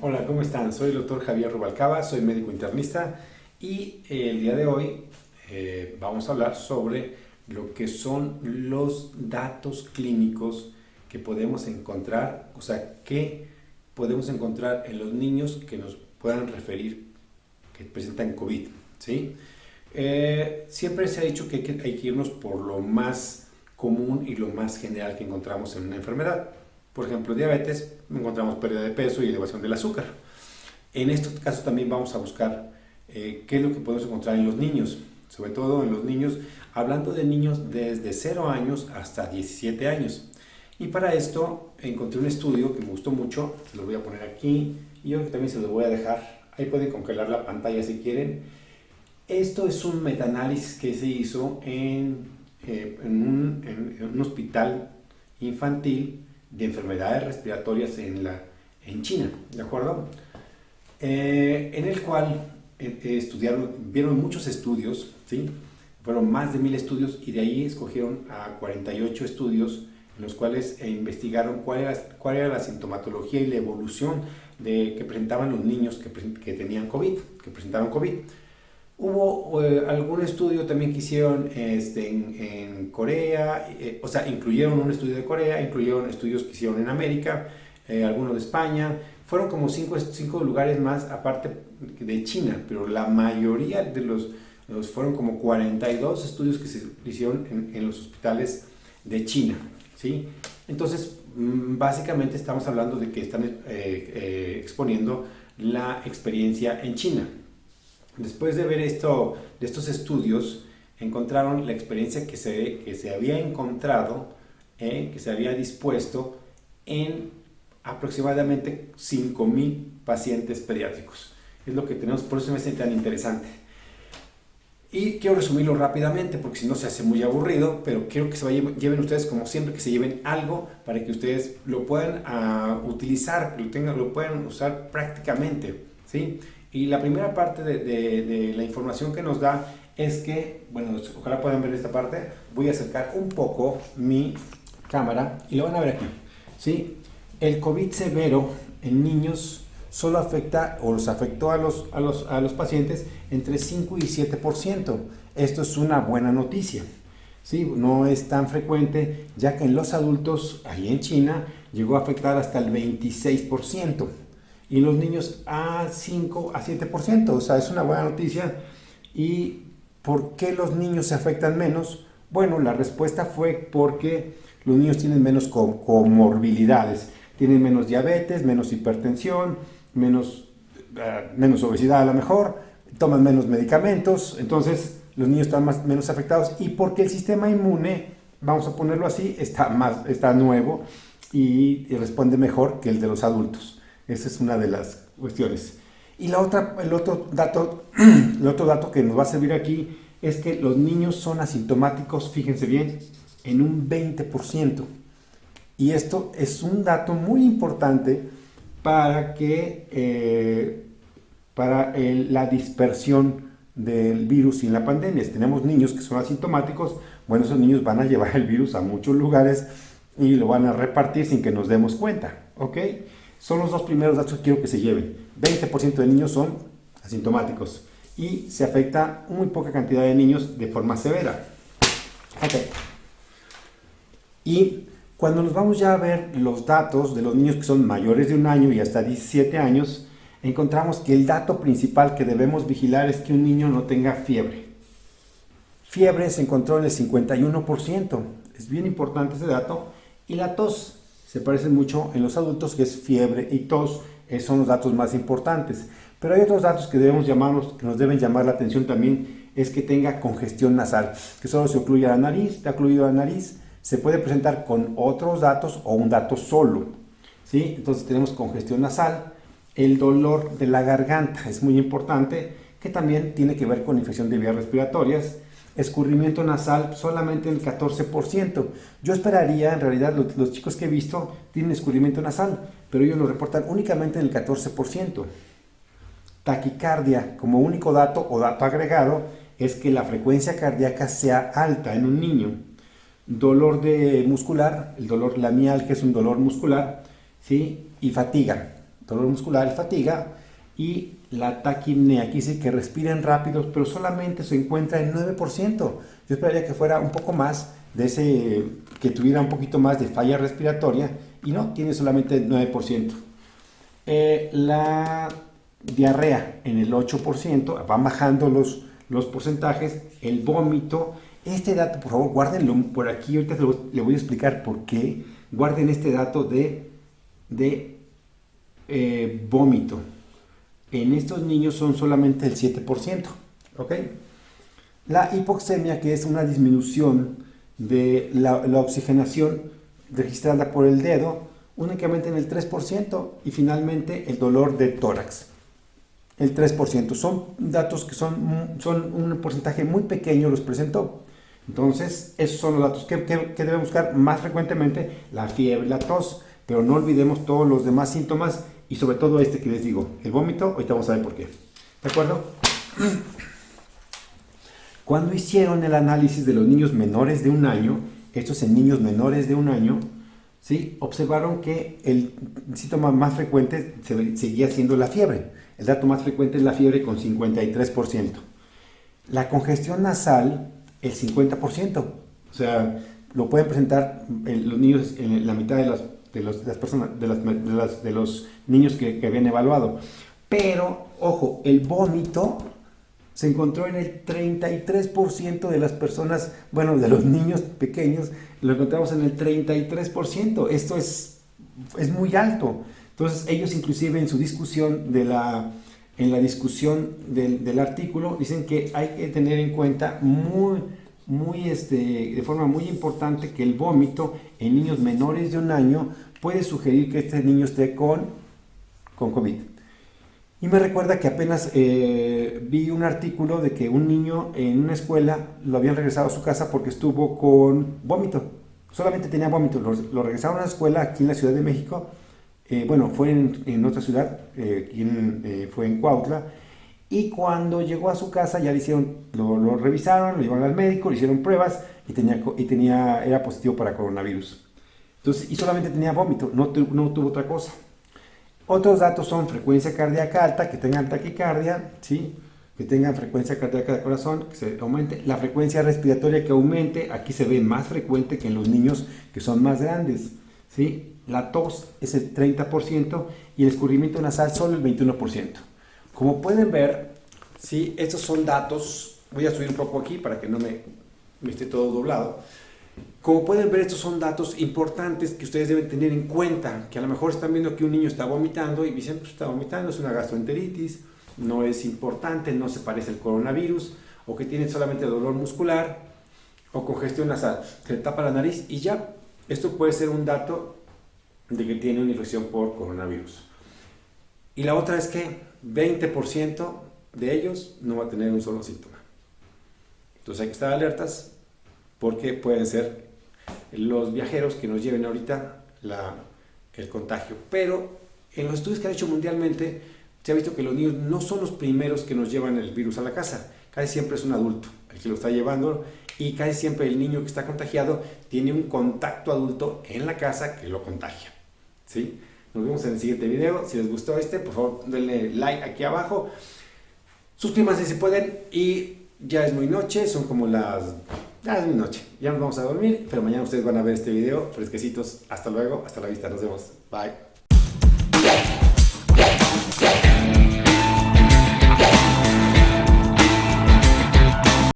Hola, ¿cómo están? Soy el doctor Javier Rubalcaba, soy médico internista y el día de hoy vamos a hablar sobre lo que son los datos clínicos que podemos encontrar, o sea, que podemos encontrar en los niños que nos puedan referir que presentan COVID, ¿sí? Siempre se ha dicho que hay que irnos por lo más común y lo más general que encontramos en una enfermedad. Por ejemplo, diabetes, encontramos pérdida de peso y elevación del azúcar. En estos casos también vamos a buscar qué es lo que podemos encontrar en los niños, sobre todo en los niños, hablando de niños desde 0 años hasta 17 años. Y para esto encontré un estudio que me gustó mucho, se lo voy a poner aquí y yo también se lo voy a dejar, ahí pueden congelar la pantalla si quieren. Esto es un metaanálisis que se hizo en un hospital infantil de enfermedades respiratorias en China, ¿de acuerdo? En el cual vieron muchos estudios, ¿sí? Fueron más de 1000 estudios y de ahí escogieron a 48 estudios en los cuales investigaron cuál era la sintomatología y la evolución que presentaban los niños que tenían COVID, que presentaban COVID. Hubo algún estudio también que hicieron en Corea, o sea, incluyeron un estudio de Corea, incluyeron estudios que hicieron en América, algunos de España, fueron como cinco lugares más aparte de China, pero la mayoría de los fueron como 42 estudios que se hicieron en los hospitales de China, ¿sí? Entonces, básicamente estamos hablando de que están exponiendo la experiencia en China. Después de ver de estos estudios, encontraron la experiencia que se había encontrado, que se había dispuesto en aproximadamente 5000 pacientes pediátricos. Es lo que tenemos, por eso me hace tan interesante. Y quiero resumirlo rápidamente porque si no se hace muy aburrido, pero quiero que lleven ustedes, como siempre, que se lleven algo para que ustedes lo puedan utilizar, lo puedan usar prácticamente, ¿sí? Y la primera parte de la información que nos da es que, bueno, ojalá puedan ver esta parte, voy a acercar un poco mi cámara y lo van a ver aquí, ¿sí? El COVID severo en niños solo afecta o los afectó a los pacientes entre 5 y 7%. Esto es una buena noticia, ¿sí? No es tan frecuente, ya que en los adultos, ahí en China, llegó a afectar hasta el 26%. Y los niños a 5 a 7%, o sea, es una buena noticia. ¿Y por qué los niños se afectan menos? Bueno, la respuesta fue porque los niños tienen menos comorbilidades, tienen menos diabetes, menos hipertensión, menos obesidad a lo mejor, toman menos medicamentos, entonces los niños están menos afectados y porque el sistema inmune, vamos a ponerlo así, está nuevo y responde mejor que el de los adultos. Esa es una de las cuestiones. Y el otro dato que nos va a servir aquí es que los niños son asintomáticos, fíjense bien, en un 20%. Y esto es un dato muy importante para la dispersión del virus y en la pandemia. Si tenemos niños que son asintomáticos, bueno, esos niños van a llevar el virus a muchos lugares y lo van a repartir sin que nos demos cuenta, ¿ok? Son los dos primeros datos que quiero que se lleven. 20% de niños son asintomáticos y se afecta muy poca cantidad de niños de forma severa. Ok. Y cuando nos vamos ya a ver los datos de los niños que son mayores de 1 año y hasta 17 años, encontramos que el dato principal que debemos vigilar es que un niño no tenga fiebre. Fiebre se encontró en el 51%. Es bien importante ese dato. Y la tos se parece mucho en los adultos, que es fiebre y tos, son los datos más importantes. Pero hay otros datos que nos deben llamar la atención también, es que tenga congestión nasal, que solo se ocluya la nariz, está ocluido la nariz, se puede presentar con otros datos o un dato solo, ¿sí? Entonces tenemos congestión nasal, el dolor de la garganta, es muy importante, que también tiene que ver con infección de vías respiratorias, escurrimiento nasal solamente en el 14%. Yo esperaría, en realidad, los chicos que he visto tienen escurrimiento nasal, pero ellos lo reportan únicamente en el 14%. Taquicardia, como único dato o dato agregado, es que la frecuencia cardíaca sea alta en un niño. Dolor muscular, la mialgia es un dolor muscular, ¿sí? Y fatiga. dolor muscular y fatiga, y la taquipnea, que dice que respiran rápido, pero solamente se encuentra en 9%. Yo esperaría que fuera un poco más de ese, que tuviera un poquito más de falla respiratoria, y no, tiene solamente el 9%. La diarrea en el 8%, van bajando los porcentajes, el vómito. Este dato, por favor, guárdenlo por aquí, ahorita le voy a explicar por qué. Guarden este dato de vómito. En estos niños son solamente el 7%, ¿ok? La hipoxemia, que es una disminución de la oxigenación registrada por el dedo, únicamente en el 3%, y finalmente el dolor de tórax, el 3%. Son datos que son un porcentaje muy pequeño, los presentó. Entonces, esos son los datos que debe buscar más frecuentemente: la fiebre, la tos, pero no olvidemos todos los demás síntomas, y sobre todo este que les digo, el vómito. Ahorita vamos a ver por qué. ¿De acuerdo? Cuando hicieron el análisis de los niños menores de un año, estos en niños menores de un año, ¿sí?, observaron que el síntoma más frecuente seguía siendo la fiebre. El dato más frecuente es la fiebre, con 53%. La congestión nasal, el 50%. O sea, lo pueden presentar los niños en la mitad de los niños que habían evaluado. Pero, ojo, el vómito se encontró en el 33% de las personas, bueno, de los niños pequeños, lo encontramos en el 33%. Esto es muy alto. Entonces, ellos inclusive en su discusión en la discusión del artículo, dicen que hay que tener en cuenta de forma muy importante, que el vómito en niños menores de un año puede sugerir que este niño esté con COVID. Y me recuerda que apenas vi un artículo de que un niño en una escuela lo habían regresado a su casa porque estuvo con vómito. Solamente tenía vómito. Lo regresaron a la escuela aquí en la Ciudad de México. Bueno, fue en otra ciudad, fue en Cuautla. Y cuando llegó a su casa ya lo revisaron, lo llevaron al médico, le hicieron pruebas y era positivo para coronavirus. Entonces, y solamente tenía vómito, no tuvo otra cosa. Otros datos son frecuencia cardíaca alta, que tengan taquicardia, ¿sí?, que tengan frecuencia cardíaca de corazón, que se aumente. La frecuencia respiratoria que aumente, aquí se ve más frecuente que en los niños que son más grandes, ¿sí? La tos es el 30% y el escurrimiento nasal solo el 21%. Como pueden ver, ¿sí?, estos son datos. Voy a subir un poco aquí para que no me esté todo doblado. Como pueden ver, estos son datos importantes que ustedes deben tener en cuenta, que a lo mejor están viendo que un niño está vomitando y dicen, pues está vomitando, es una gastroenteritis, no es importante, no se parece al coronavirus, o que tiene solamente dolor muscular o congestión nasal, se le tapa la nariz y ya. Esto puede ser un dato de que tiene una infección por coronavirus. Y la otra es que 20% de ellos no va a tener un solo síntoma. Entonces hay que estar alertas, porque pueden ser los viajeros que nos lleven ahorita el contagio. Pero en los estudios que han hecho mundialmente, se ha visto que los niños no son los primeros que nos llevan el virus a la casa. Casi siempre es un adulto el que lo está llevando, y casi siempre el niño que está contagiado tiene un contacto adulto en la casa que lo contagia, ¿sí? Nos vemos en el siguiente video. Si les gustó por favor denle like aquí abajo, suscríbanse si pueden, y ya es muy noche, son como ya es muy noche, ya nos vamos a dormir, pero mañana ustedes van a ver este video fresquecitos. Hasta luego, hasta la vista, nos vemos, bye.